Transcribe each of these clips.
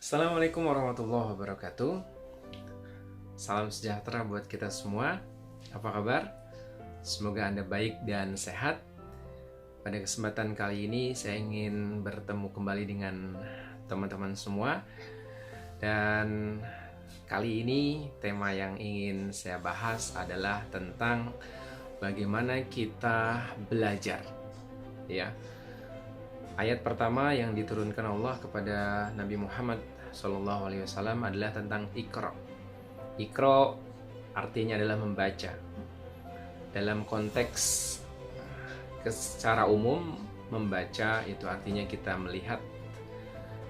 Assalamualaikum warahmatullahi wabarakatuh. Salam sejahtera buat kita semua. Apa kabar? Semoga Anda baik dan sehat. Pada kesempatan kali ini saya ingin bertemu kembali dengan teman-teman semua. Dan kali ini tema yang ingin saya bahas adalah tentang bagaimana kita belajar. Ya. Ayat pertama yang diturunkan Allah kepada Nabi Muhammad SAW adalah tentang Iqra. Iqra artinya adalah membaca. Dalam konteks secara umum, membaca itu artinya kita melihat,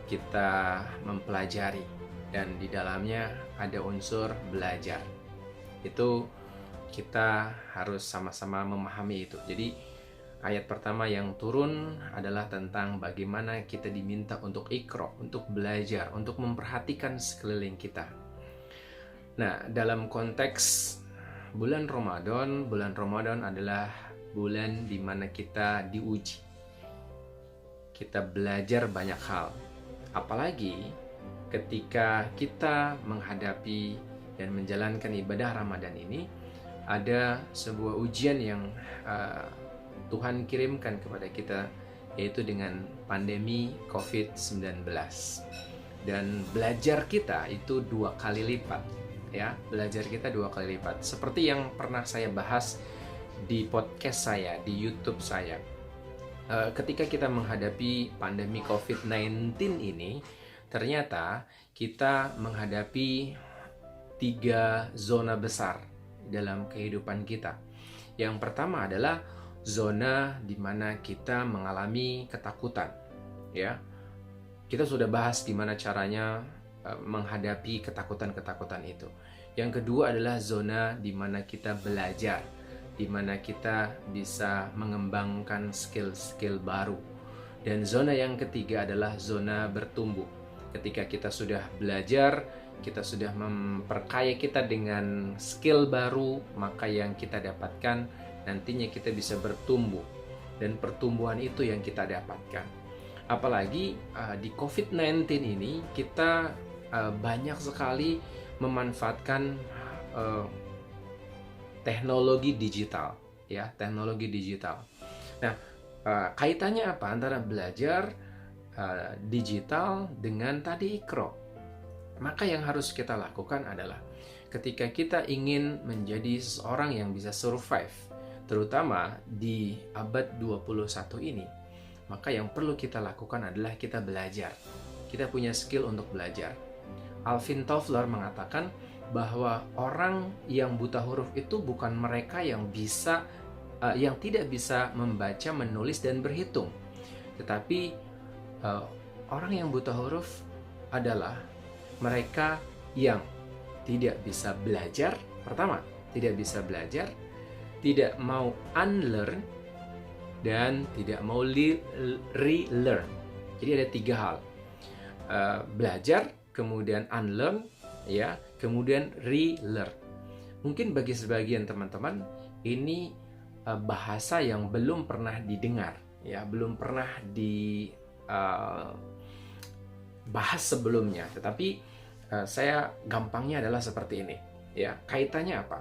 kita mempelajari, dan di dalamnya ada unsur belajar. Itu kita harus sama-sama memahami itu. Jadi ayat pertama yang turun adalah tentang bagaimana kita diminta untuk iqra, untuk belajar, untuk memperhatikan sekeliling kita. Nah, dalam konteks bulan Ramadan adalah bulan di mana kita diuji. Kita belajar banyak hal. Apalagi ketika kita menghadapi dan menjalankan ibadah Ramadan ini, ada sebuah ujian yang Tuhan kirimkan kepada kita, yaitu dengan pandemi COVID-19. Dan belajar kita itu 2 kali lipat, ya. Belajar kita 2 kali lipat. Seperti yang pernah saya bahas di podcast saya, di YouTube saya. Ketika kita menghadapi pandemi COVID-19 ini, ternyata kita menghadapi 3 zona besar dalam kehidupan kita. Yang pertama adalah zona di mana kita mengalami ketakutan, ya. Kita sudah bahas gimana caranya menghadapi ketakutan-ketakutan itu. Yang kedua adalah zona di mana kita belajar, di mana kita bisa mengembangkan skill-skill baru. Dan zona yang ketiga adalah zona bertumbuh. Ketika kita sudah belajar, kita sudah memperkaya kita dengan skill baru, maka yang kita dapatkan nantinya kita bisa bertumbuh, dan pertumbuhan itu yang kita dapatkan. Apalagi di COVID-19 ini kita banyak sekali memanfaatkan teknologi digital, ya, teknologi digital. Nah, kaitannya apa antara belajar digital dengan tadi Iqra? Maka yang harus kita lakukan adalah ketika kita ingin menjadi seseorang yang bisa survive, terutama di abad 21 ini, maka yang perlu kita lakukan adalah kita belajar. Kita punya skill untuk belajar. Alvin Toffler mengatakan bahwa orang yang buta huruf itu bukan mereka yang tidak bisa membaca, menulis, dan berhitung. Tetapi orang yang buta huruf adalah mereka yang tidak bisa belajar. Pertama, tidak bisa belajar, tidak mau unlearn, dan tidak mau relearn. Jadi ada 3 hal. Belajar, kemudian unlearn, ya, kemudian relearn. Mungkin bagi sebagian teman-teman ini bahasa yang belum pernah didengar, ya, belum pernah dibahas sebelumnya. Tetapi saya gampangnya adalah seperti ini, ya. Kaitannya apa?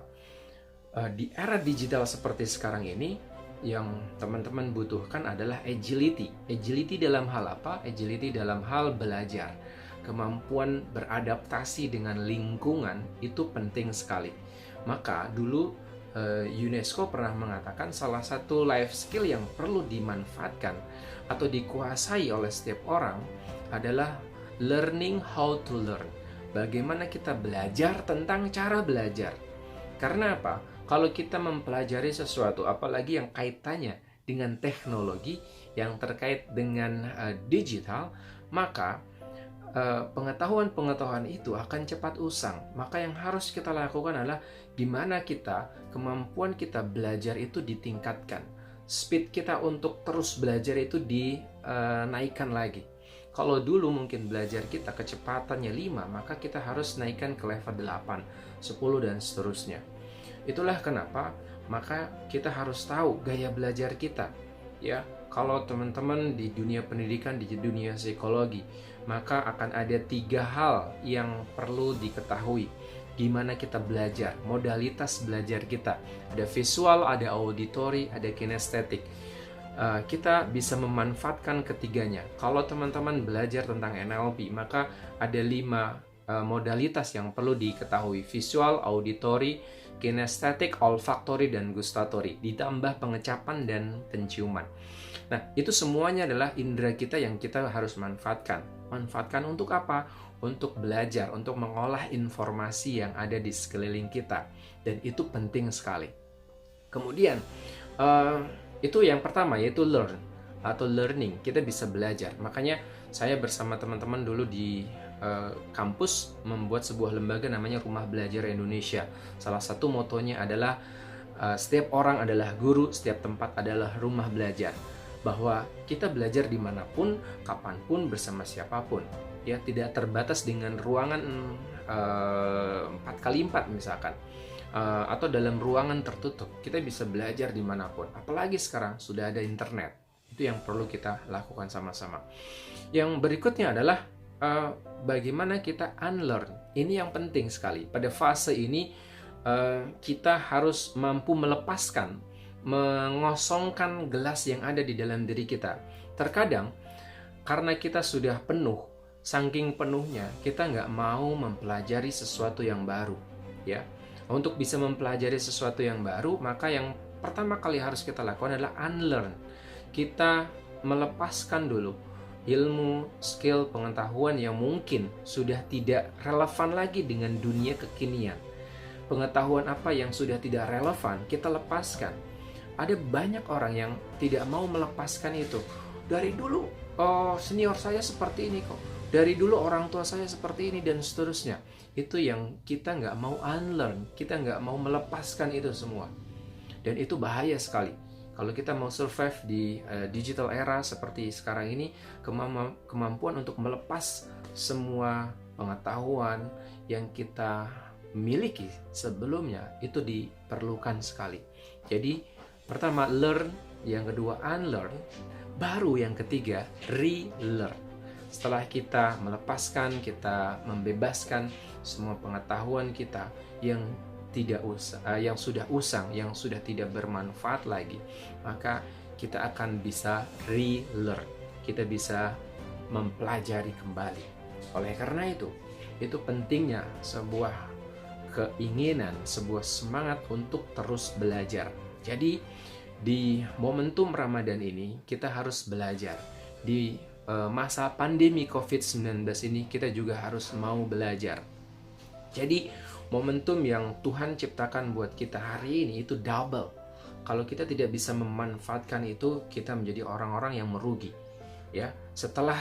Di era digital seperti sekarang ini, yang teman-teman butuhkan adalah agility. Agility dalam hal apa? Agility dalam hal belajar. Kemampuan beradaptasi dengan lingkungan itu penting sekali. Maka dulu UNESCO pernah mengatakan salah satu life skill yang perlu dimanfaatkan atau dikuasai oleh setiap orang adalah learning how to learn. Bagaimana kita belajar tentang cara belajar. Karena apa? Kalau kita mempelajari sesuatu, apalagi yang kaitannya dengan teknologi, yang terkait dengan digital, maka pengetahuan-pengetahuan itu akan cepat usang. Maka yang harus kita lakukan adalah gimana kemampuan kita belajar itu ditingkatkan. Speed kita untuk terus belajar itu dinaikkan lagi. Kalau dulu mungkin belajar kita kecepatannya 5, maka kita harus naikkan ke level 8, 10, dan seterusnya. Itulah kenapa maka kita harus tahu gaya belajar kita, ya. Kalau teman-teman di dunia pendidikan, di dunia psikologi, maka akan ada 3 hal yang perlu diketahui. Gimana kita belajar, modalitas belajar kita. Ada visual, ada auditory, ada kinestetik. Kita bisa memanfaatkan ketiganya. Kalau teman-teman belajar tentang NLP, maka ada 5 modalitas yang perlu diketahui: visual, auditory, kinestetik, olfaktori, dan gustatory, ditambah pengecapan dan penciuman. Nah, itu semuanya adalah indera kita yang kita harus manfaatkan. Manfaatkan untuk apa? Untuk belajar, untuk mengolah informasi yang ada di sekeliling kita. Dan itu penting sekali. Kemudian, itu yang pertama, yaitu learn atau learning. Kita bisa belajar. Makanya saya bersama teman-teman dulu di kampus membuat sebuah lembaga namanya Rumah Belajar Indonesia. Salah satu motonya adalah setiap orang adalah guru, setiap tempat adalah rumah belajar. Bahwa kita belajar dimanapun, kapanpun, bersama siapapun. Ya, tidak terbatas dengan ruangan 4x4 misalkan. Atau dalam ruangan tertutup. Kita bisa belajar dimanapun. Apalagi sekarang sudah ada internet. Itu yang perlu kita lakukan sama-sama. Yang berikutnya adalah bagaimana kita unlearn. Ini yang penting sekali. Pada fase ini kita harus mampu melepaskan, mengosongkan gelas yang ada di dalam diri kita. Terkadang karena kita sudah penuh, saking penuhnya kita nggak mau mempelajari sesuatu yang baru, ya. Untuk bisa mempelajari sesuatu yang baru, maka yang pertama kali harus kita lakukan adalah unlearn. Kita melepaskan dulu ilmu, skill, pengetahuan yang mungkin sudah tidak relevan lagi dengan dunia kekinian. Pengetahuan apa yang sudah tidak relevan, kita lepaskan. Ada banyak orang yang tidak mau melepaskan itu. Dari dulu, senior saya seperti ini kok. Dari dulu orang tua saya seperti ini, dan seterusnya. Itu yang kita nggak mau unlearn, kita nggak mau melepaskan itu semua. Dan itu bahaya sekali. Kalau kita mau survive di digital era seperti sekarang ini, kemampuan untuk melepas semua pengetahuan yang kita miliki sebelumnya itu diperlukan sekali. Jadi pertama learn, yang kedua unlearn, baru yang ketiga relearn. Setelah kita melepaskan, kita membebaskan semua pengetahuan kita yang yang sudah usang, yang sudah tidak bermanfaat lagi, maka kita akan bisa relearn. Kita bisa mempelajari kembali. Oleh karena itu pentingnya sebuah keinginan, sebuah semangat untuk terus belajar. Jadi di momentum Ramadan ini kita harus belajar. Di masa pandemi COVID-19 ini kita juga harus mau belajar. Jadi momentum yang Tuhan ciptakan buat kita hari ini itu double. Kalau kita tidak bisa memanfaatkan itu, kita menjadi orang-orang yang merugi. Ya, setelah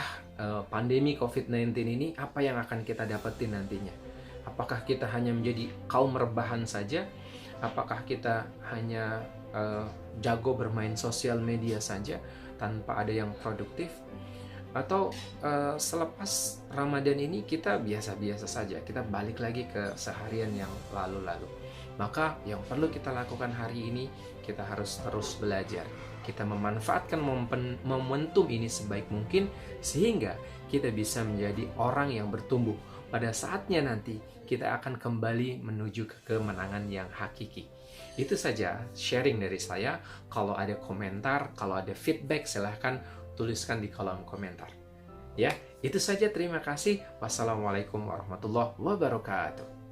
pandemi COVID-19 ini, apa yang akan kita dapetin nantinya? Apakah kita hanya menjadi kaum rebahan saja? Apakah kita hanya jago bermain sosial media saja tanpa ada yang produktif? Atau selepas Ramadan ini kita biasa-biasa saja, kita balik lagi ke seharian yang lalu-lalu. Maka yang perlu kita lakukan hari ini, kita harus terus belajar. Kita memanfaatkan momentum ini sebaik mungkin sehingga kita bisa menjadi orang yang bertumbuh. Pada saatnya nanti kita akan kembali menuju ke kemenangan yang hakiki. Itu saja sharing dari saya. Kalau ada komentar, kalau ada feedback, silahkan tuliskan di kolom komentar. Ya, itu saja. Terima kasih. Wassalamualaikum warahmatullahi wabarakatuh.